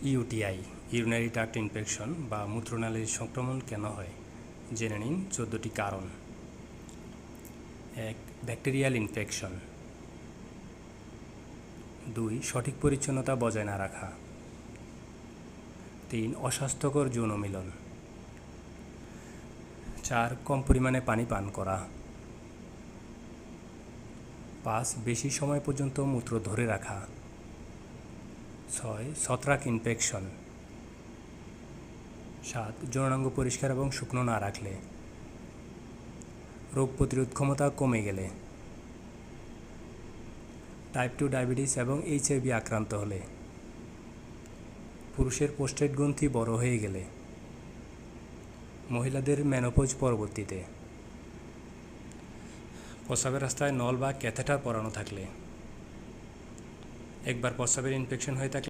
UTI urinary tract infection বা মূত্রনালীর সংক্রমণ কেন হয় জেনে নিন 14টি কারণ। 1. Bacterial infection. 2. সঠিক পরিচ্ছন্নতা বজায় না রাখা। 3. অস্বাস্থ্যকর যৌন মিলন। 4. কম পরিমাণে পানি পান করা। 5. বেশি সময় পর্যন্ত মূত্র ধরে রাখা। 6. ছত্রাক ইনফেকশন। 7. যৌনাঙ্গ পরিষ্কার এবং শুকনো না রাখলে। রোগ প্রতিরোধ ক্ষমতা কমে গেলে। টাইপ 2 ডায়াবেটিস এবং HIV আক্রান্ত হলে। পুরুষের প্রোস্টেট গ্রন্থি বড় হয়ে গেলে। মহিলাদের মেনোপজ পরবর্তীতে। প্রস্রাবের রাস্তায় নল বা ক্যাথেটার পরানো থাকলে। একবার প্রস্রাবের ইনফেকশন হয়ে থাকলে